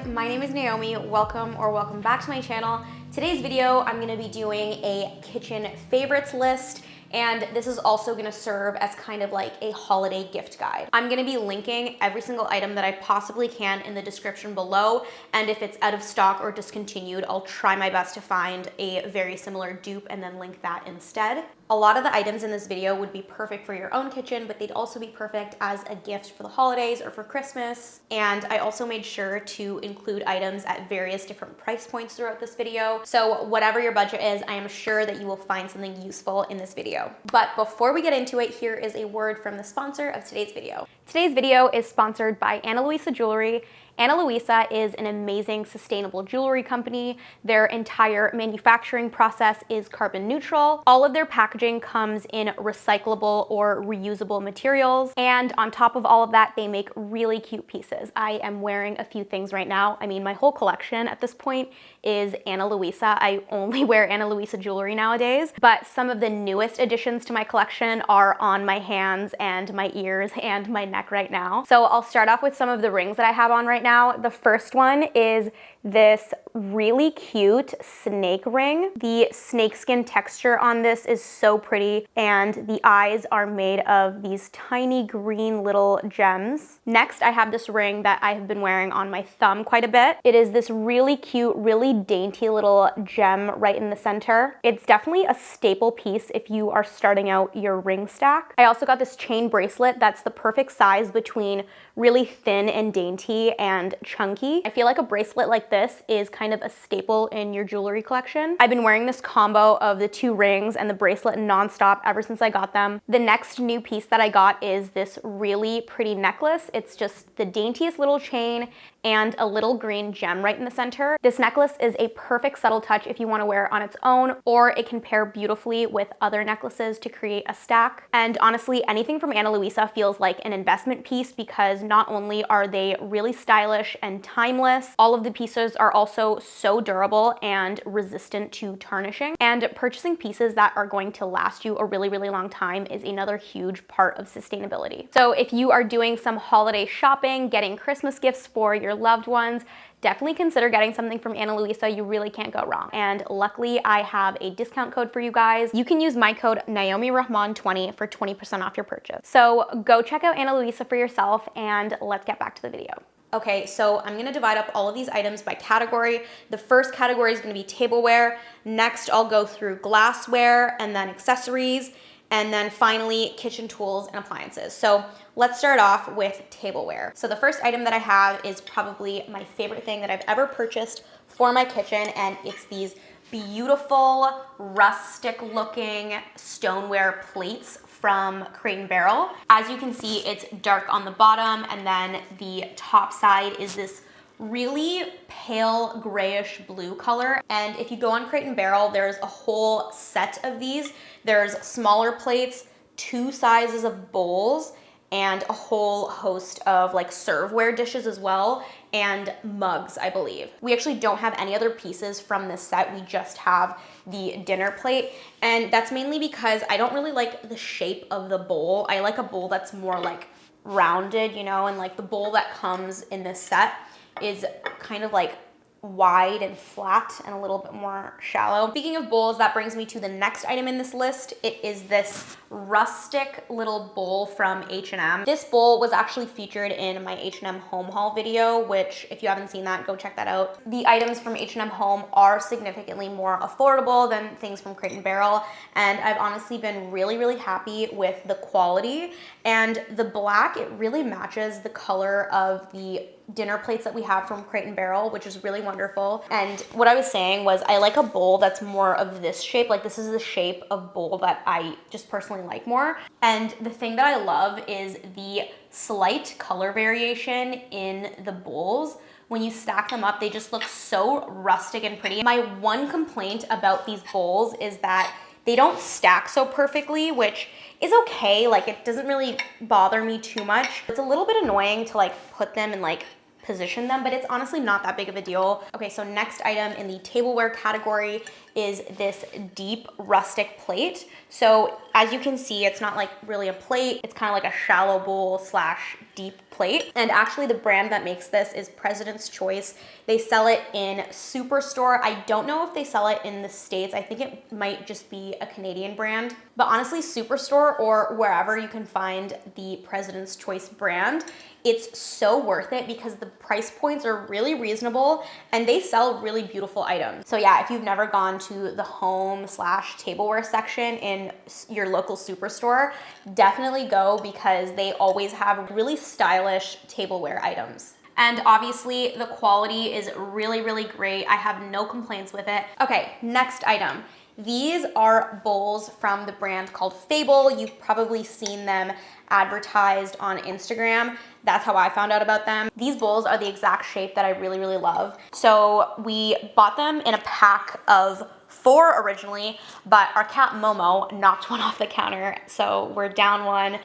my name is Naomi. Welcome back to my channel. Today's video, I'm gonna be doing a kitchen favorites list, and this is also gonna serve as kind of like a holiday gift guide. I'm gonna be linking every single item that I possibly can in the description below, and if it's out of stock or discontinued, I'll try my best to find a very similar dupe and then link that instead. A lot of the items in this video would be perfect for your own kitchen, but they'd also be perfect as a gift for the holidays or for Christmas. And I also made sure to include items at various different price points throughout this video. So whatever your budget is, I am sure that you will find something useful in this video. But before we get into it, here is a word from the sponsor of today's video. Today's video is sponsored by Ana Luisa Jewelry. Ana Luisa is an amazing sustainable jewelry company. Their entire manufacturing process is carbon neutral. All of their packaging comes in recyclable or reusable materials. And on top of all of that, they make really cute pieces. I am wearing a few things right now. I mean, my whole collection at this point is Ana Luisa. I only wear Ana Luisa jewelry nowadays, but some of the newest additions to my collection are on my hands and my ears and my neck right now. So I'll start off with some of the rings that I have on right now. The first one is this really cute snake ring. The snakeskin texture on this is so pretty, and the eyes are made of these tiny green little gems. Next, I have this ring that I have been wearing on my thumb quite a bit. It is this really cute, really dainty little gem right in the center. It's definitely a staple piece if you are starting out your ring stack. I also got this chain bracelet that's the perfect size between really thin and dainty and chunky. I feel like a bracelet like this is kind of a staple in your jewelry collection. I've been wearing this combo of the two rings and the bracelet nonstop ever since I got them. The next new piece that I got is this really pretty necklace. It's just the daintiest little chain and a little green gem right in the center. This necklace is a perfect subtle touch if you want to wear it on its own, or it can pair beautifully with other necklaces to create a stack. And honestly, anything from Ana Luisa feels like an investment piece because not only are they really stylish and timeless, all of the pieces are also so durable and resistant to tarnishing. And purchasing pieces that are going to last you a really, really long time is another huge part of sustainability. So if you are doing some holiday shopping, getting Christmas gifts for your loved ones, definitely consider getting something from Ana Luisa. You really can't go wrong. And luckily, I have a discount code for you guys. You can use my code Naomee Rahman 20 for 20% off your purchase. So go check out Ana Luisa for yourself, and let's get back to the video. Okay, so I'm gonna divide up all of these items by category. The first category is gonna be tableware. Next, I'll go through glassware and then accessories, and then finally kitchen tools and appliances. So let's start off with tableware. So the first item that I have is probably my favorite thing that I've ever purchased for my kitchen, and it's these beautiful rustic looking stoneware plates from Crate & Barrel. As you can see, it's dark on the bottom, and then the top side is this really pale grayish blue color. And if you go on Crate & Barrel, there's a whole set of these. There's smaller plates, two sizes of bowls, and a whole host of like serveware dishes as well, and mugs, I believe. We actually don't have any other pieces from this set. We just have the dinner plate, and that's mainly because I don't really like the shape of the bowl. I like a bowl that's more like rounded, you know, and like the bowl that comes in this set is kind of like wide and flat and a little bit more shallow. Speaking of bowls, that brings me to the next item in this list. It is this rustic little bowl from H&M. This bowl was actually featured in my H&M home haul video, which if you haven't seen that, go check that out. The items from H&M home are significantly more affordable than things from Crate & Barrel, and I've honestly been really, really happy with the quality. And the black, it really matches the color of the dinner plates that we have from Crate & Barrel, which is really wonderful. And what I was saying was I like a bowl that's more of this shape. Like this is the shape of bowl that I just personally like more. And the thing that I love is the slight color variation in the bowls. When you stack them up, they just look so rustic and pretty. My one complaint about these bowls is that they don't stack so perfectly, which is okay. Like it doesn't really bother me too much. It's a little bit annoying to like put them and like position them, but it's honestly not that big of a deal. Okay, so next item in the tableware category is this deep rustic plate. So as you can see, it's not like really a plate. It's kind of like a shallow bowl slash deep plate. plate. And actually the brand that makes this is President's Choice. They sell it in Superstore. I don't know if they sell it in the States. I think it might just be a Canadian brand. But honestly, Superstore or wherever you can find the President's Choice brand, it's so worth it because the price points are really reasonable and they sell really beautiful items. So yeah, if you've never gone to the home/tableware section in your local Superstore, definitely go because they always have really stylish tableware items. And obviously the quality is really, really great. I have no complaints with it. Okay, next item. These are bowls from the brand called Fable. You've probably seen them advertised on Instagram. That's how I found out about them. These bowls are the exact shape that I really, really love. So we bought them in a pack of 4 originally, but our cat Momo knocked one off the counter, so we're down one.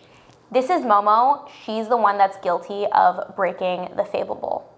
This is Momo. She's the one that's guilty of breaking the Fable bowl.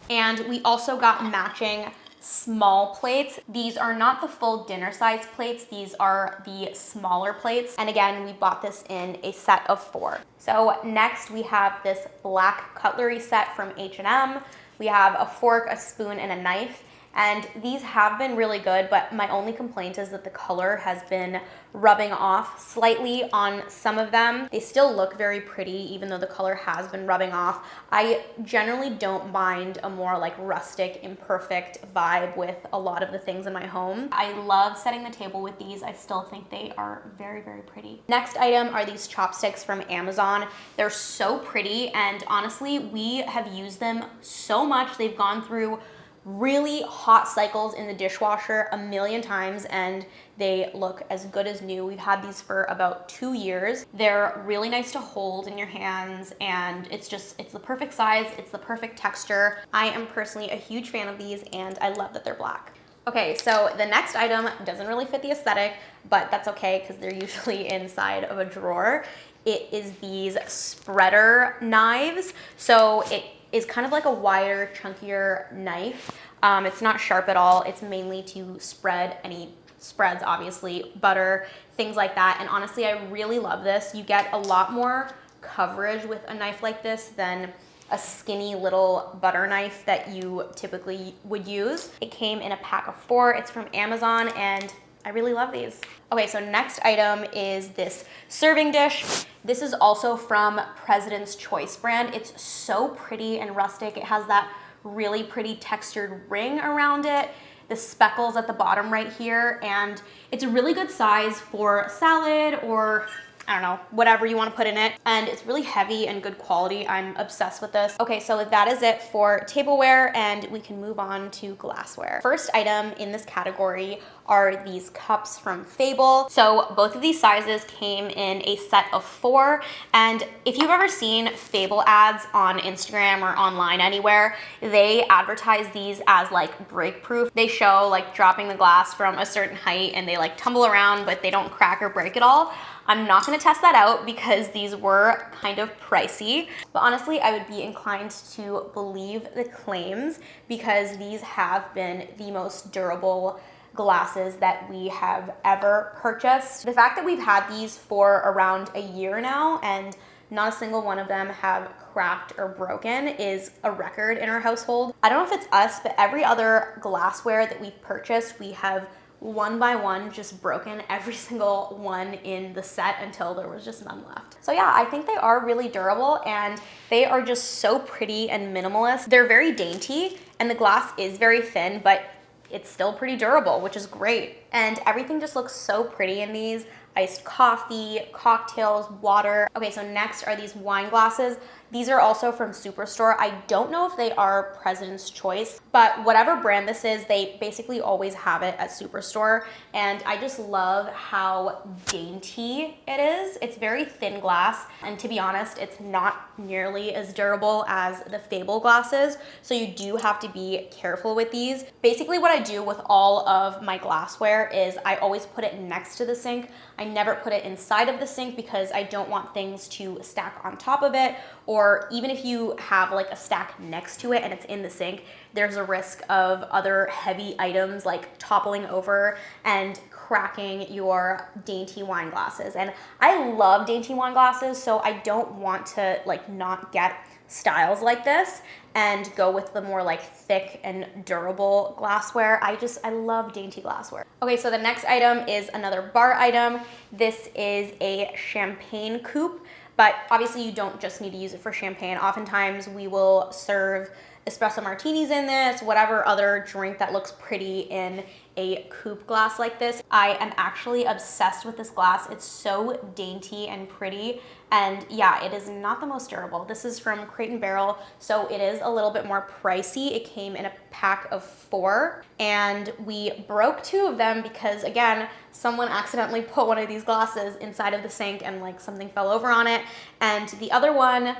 And we also got matching small plates. These are not the full dinner size plates. These are the smaller plates. And again, we bought this in a set of 4. So next we have this black cutlery set from H&M. We have a fork, a spoon, and a knife. And these have been really good, but my only complaint is that the color has been rubbing off slightly on some of them. They still look very pretty, even though the color has been rubbing off. I generally don't mind a more like rustic, imperfect vibe with a lot of the things in my home. I love setting the table with these. I still think they are very, very pretty. Next item are these chopsticks from Amazon. They're so pretty, and honestly, we have used them so much. They've gone through really hot cycles in the dishwasher a million times and they look as good as new. We've had these for about 2 years. They're really nice to hold in your hands and it's the perfect size, it's the perfect texture. I am personally a huge fan of these and I love that they're black. Okay, so the next item doesn't really fit the aesthetic, but that's okay because they're usually inside of a drawer. It is these spreader knives. So it is kind of like a wider, chunkier knife. It's not sharp at all. It's mainly to spread any spreads, obviously, butter, things like that. And honestly, I really love this. You get a lot more coverage with a knife like this than a skinny little butter knife that you typically would use. It came in a pack of 4. It's from Amazon and I really love these. Okay, so next item is this serving dish. This is also from President's Choice brand. It's so pretty and rustic. It has that really pretty textured ring around it, the speckles at the bottom right here, and it's a really good size for salad or I don't know, whatever you want to put in it. And it's really heavy and good quality. I'm obsessed with this. Okay, so that is it for tableware and we can move on to glassware. First item in this category are these cups from Fable. So both of these sizes came in a set of 4. And if you've ever seen Fable ads on Instagram or online anywhere, they advertise these as like break proof. They show like dropping the glass from a certain height and they like tumble around, but they don't crack or break at all. I'm not gonna test that out because these were kind of pricey, but honestly, I would be inclined to believe the claims because these have been the most durable glasses that we have ever purchased. The fact that we've had these for around a year now and not a single one of them have cracked or broken is a record in our household. I don't know if it's us, but every other glassware that we've purchased, we have one by one just broken every single one in the set until there was just none left. So yeah, I think they are really durable and they are just so pretty and minimalist. They're very dainty and the glass is very thin, but it's still pretty durable, which is great. And everything just looks so pretty in these. Iced coffee, cocktails, water. Okay, so next are these wine glasses. These are also from Superstore. I don't know if they are President's Choice, but whatever brand this is, they basically always have it at Superstore. And I just love how dainty it is. It's very thin glass. And to be honest, it's not nearly as durable as the Fable glasses. So you do have to be careful with these. Basically what I do with all of my glassware is I always put it next to the sink. I never put it inside of the sink because I don't want things to stack on top of it or even if you have like a stack next to it and it's in the sink, there's a risk of other heavy items like toppling over and cracking your dainty wine glasses. And I love dainty wine glasses, so I don't want to like not get styles like this and go with the more like thick and durable glassware. I love dainty glassware. Okay, so the next item is another bar item. This is a champagne coupe, but obviously you don't just need to use it for champagne. Oftentimes we will serve espresso martinis in this, whatever other drink that looks pretty in a coupe glass like this. I am actually obsessed with this glass. It's so dainty and pretty, and yeah, it is not the most durable. This is from Crate & Barrel, so it is a little bit more pricey. It came in a pack of 4, and we broke 2 of them because, again, someone accidentally put one of these glasses inside of the sink and like something fell over on it, and the other one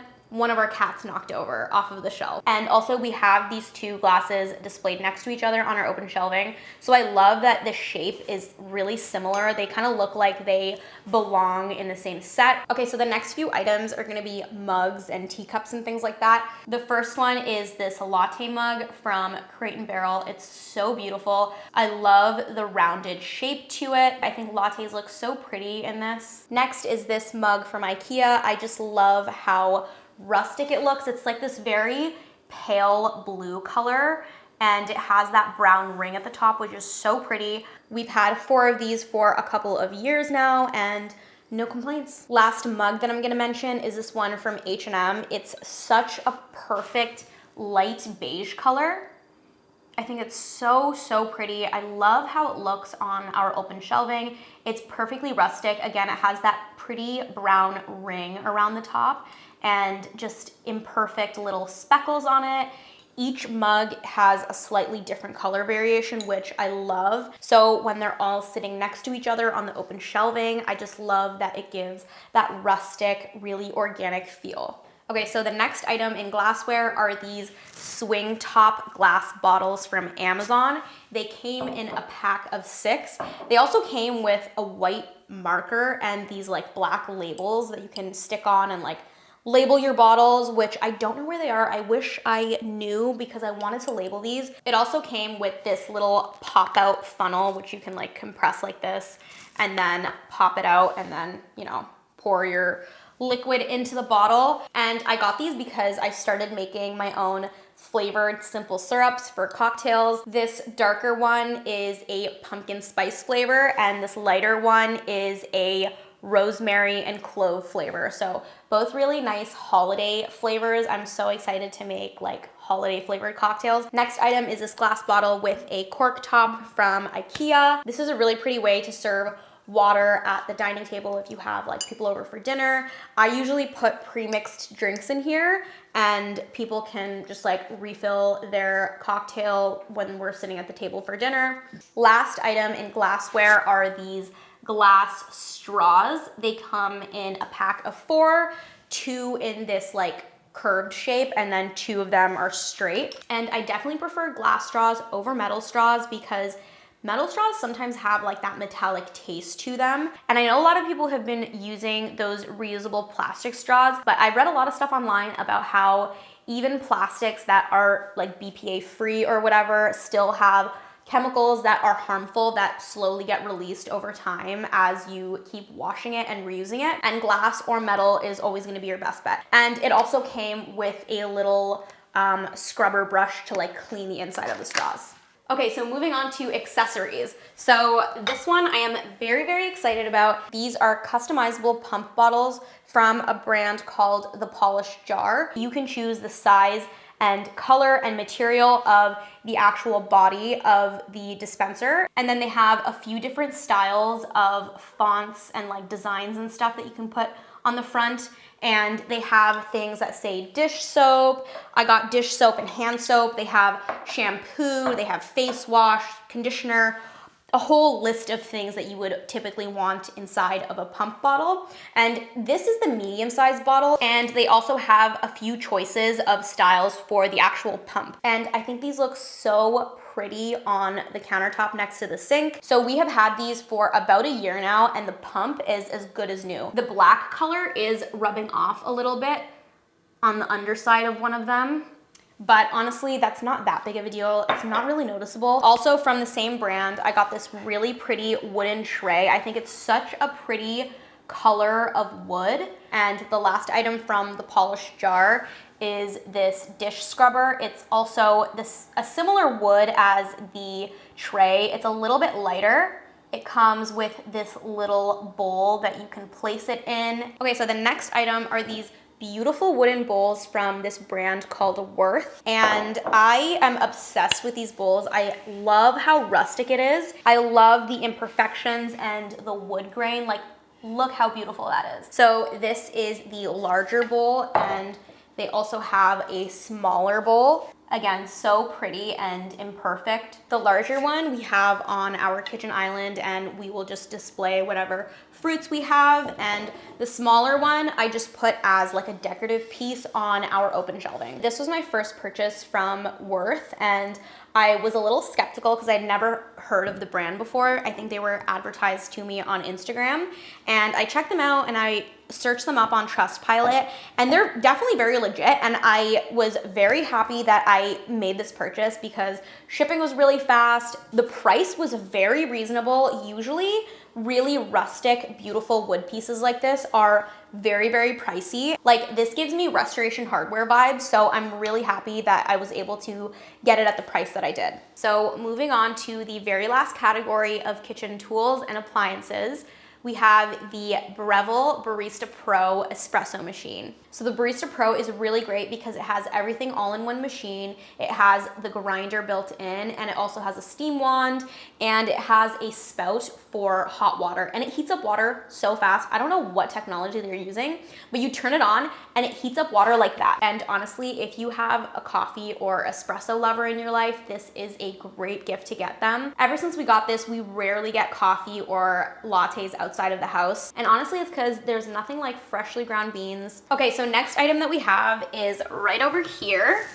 of our cats knocked over off of the shelf. And also we have these 2 glasses displayed next to each other on our open shelving. So I love that the shape is really similar. They kind of look like they belong in the same set. Okay, so the next few items are gonna be mugs and teacups and things like that. The first one is this latte mug from Crate & Barrel. It's so beautiful. I love the rounded shape to it. I think lattes look so pretty in this. Next is this mug from IKEA. I just love how rustic it looks. It's like this very pale blue color, and it has that brown ring at the top, which is so pretty. We've had 4 of these for a couple of years now, and no complaints. Last mug that I'm gonna mention is this one from H&M. It's such a perfect light beige color. I think it's so, so pretty. I love how it looks on our open shelving. It's perfectly rustic. Again, it has that pretty brown ring around the top and just imperfect little speckles on it. Each mug has a slightly different color variation, which I love. So when they're all sitting next to each other on the open shelving, I just love that it gives that rustic, really organic feel. Okay, so the next item in glassware are these swing top glass bottles from Amazon. They came in a pack of 6. They also came with a white marker and these like black labels that you can stick on and like label your bottles, which I don't know where they are. I wish I knew because I wanted to label these. It also came with this little pop out funnel, which you can like compress like this and then pop it out and then, you know, pour your liquid into the bottle. And I got these because I started making my own flavored simple syrups for cocktails. This darker one is a pumpkin spice flavor and this lighter one is a rosemary and clove flavor. So both really nice holiday flavors. I'm so excited to make like holiday flavored cocktails. Next item is this glass bottle with a cork top from IKEA. This is a really pretty way to serve water at the dining table if you have like people over for dinner. I usually put pre-mixed drinks in here and people can just like refill their cocktail when we're sitting at the table for dinner. Last item in glassware are these glass straws. They come in a pack of 4, 2 in this like curved shape and then 2 of them are straight. And I definitely prefer glass straws over metal straws because metal straws sometimes have like that metallic taste to them. And I know a lot of people have been using those reusable plastic straws, but I read a lot of stuff online about how even plastics that are like BPA free or whatever still have chemicals that are harmful that slowly get released over time as you keep washing it and reusing it. And glass or metal is always gonna be your best bet. And it also came with a little scrubber brush to like clean the inside of the straws. Okay, so moving on to accessories. So this one I am very, very excited about. These are customizable pump bottles from a brand called The Polished Jar. You can choose the size and color and material of the actual body of the dispenser. And then they have a few different styles of fonts and like designs and stuff that you can put on the front. And they have things that say dish soap. I got dish soap and hand soap. They have shampoo, they have face wash, conditioner, a whole list of things that you would typically want inside of a pump bottle. And this is the medium-sized bottle, and they also have a few choices of styles for the actual pump. And I think these look so pretty on the countertop next to the sink. So we have had these for about a year now, and the pump is as good as new. The black color is rubbing off a little bit, on the underside of one of them. But honestly, that's not that big of a deal. It's not really noticeable. Also from the same brand, I got this really pretty wooden tray. I think it's such a pretty color of wood. And the last item from the polished jar is this dish scrubber. It's also a similar wood as the tray. It's a little bit lighter. It comes with this little bowl that you can place it in. Okay, so the next item are these beautiful wooden bowls from this brand called Worth. And I am obsessed with these bowls. I love how rustic it is. I love the imperfections and the wood grain. Like, look how beautiful that is. So this is the larger bowl, and they also have a smaller bowl. Again, so pretty and imperfect. The larger one we have on our kitchen island, and we will just display whatever fruits we have. And the smaller one I just put as like a decorative piece on our open shelving. This was my first purchase from Worth, and I was a little skeptical because I'd never heard of the brand before. I think they were advertised to me on Instagram, and I checked them out and I searched them up on Trustpilot, and they're definitely very legit. And I was very happy that I made this purchase because shipping was really fast. The price was very reasonable. Usually really rustic, beautiful wood pieces like this are very, very pricey. Like, this gives me Restoration Hardware vibes, so I'm really happy that I was able to get it at the price that I did. So moving on to the very last category of kitchen tools and appliances, we have the Breville Barista Pro Espresso Machine. So the Barista Pro is really great because it has everything all in one machine. It has the grinder built in, and it also has a steam wand, and it has a spout for hot water, and it heats up water so fast. I don't know what technology they're using, but you turn it on and it heats up water like that. And honestly, if you have a coffee or espresso lover in your life, this is a great gift to get them. Ever since we got this, we rarely get coffee or lattes outside of the house. And honestly, it's because there's nothing like freshly ground beans. Okay, so next item that we have is right over here.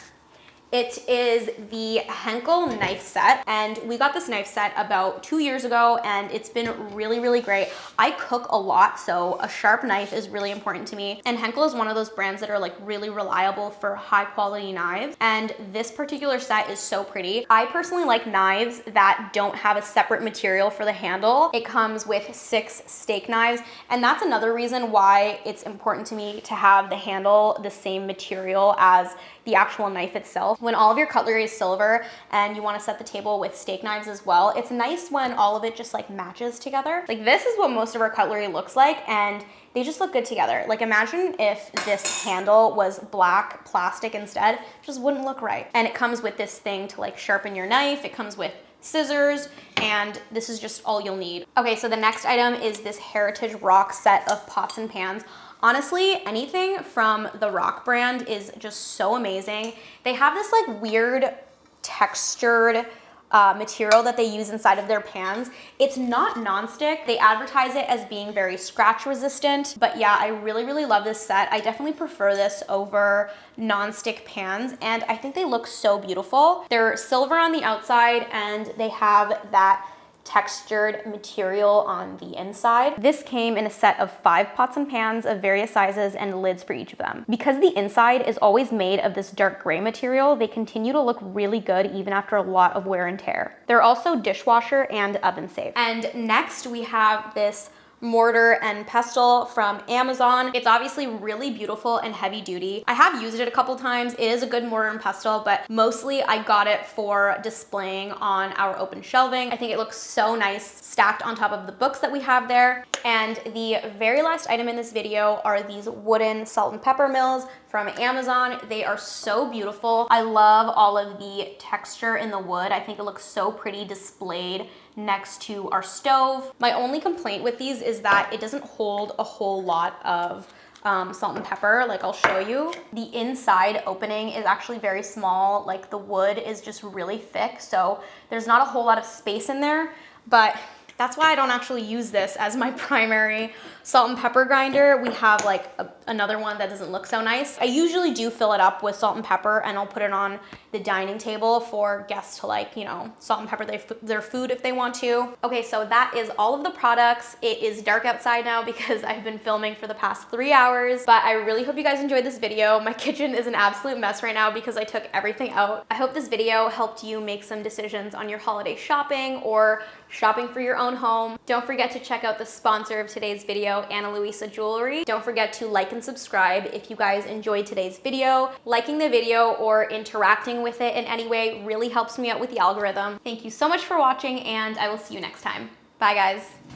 It is the Henkel knife set, and we got this knife set about 2 years ago, and it's been really, really great. I cook a lot, so a sharp knife is really important to me, and Henkel is one of those brands that are like really reliable for high quality knives, and this particular set is so pretty. I personally like knives that don't have a separate material for the handle. It comes with 6 steak knives, and that's another reason why it's important to me to have the handle the same material as the actual knife itself. When all of your cutlery is silver and you want to set the table with steak knives as well, it's nice when all of it just like matches together. Like, this is what most of our cutlery looks like, and they just look good together. Like, imagine if this handle was black plastic instead, it just wouldn't look right. And it comes with this thing to like sharpen your knife. It comes with scissors, and this is just all you'll need. Okay, so the next item is this Heritage Rock set of pots and pans. Honestly, anything from the Rock brand is just so amazing. They have this like weird textured material that they use inside of their pans. It's not nonstick. They advertise it as being very scratch resistant, but yeah, I really, really love this set. I definitely prefer this over nonstick pans, and I think they look so beautiful. They're silver on the outside, and they have that textured material on the inside. This came in a set of 5 pots and pans of various sizes and lids for each of them. Because the inside is always made of this dark gray material, they continue to look really good even after a lot of wear and tear. They're also dishwasher and oven safe. And next we have this mortar and pestle from Amazon. It's obviously really beautiful and heavy duty. I have used it a couple times. It is a good mortar and pestle, but mostly I got it for displaying on our open shelving. I think it looks so nice stacked on top of the books that we have there. And the very last item in this video are these wooden salt and pepper mills from Amazon. They are so beautiful. I love all of the texture in the wood. I think it looks so pretty displayed next to our stove. My only complaint with these is that it doesn't hold a whole lot of salt and pepper. Like, I'll show you. The inside opening is actually very small. Like, the wood is just really thick, so there's not a whole lot of space in there, but That's why I don't actually use this as my primary salt and pepper grinder. We have like another one that doesn't look so nice. I usually do fill it up with salt and pepper, and I'll put it on the dining table for guests to, like, you know, salt and pepper their food if they want to. Okay, so that is all of the products. It is dark outside now because I've been filming for the past 3 hours, but I really hope you guys enjoyed this video. My kitchen is an absolute mess right now because I took everything out. I hope this video helped you make some decisions on your holiday shopping or shopping for your own home. Don't forget to check out the sponsor of today's video, Ana Luisa Jewelry. Don't forget to like and subscribe if you guys enjoyed today's video. Liking the video or interacting with it in any way really helps me out with the algorithm. Thank you so much for watching, and I will see you next time. Bye, guys.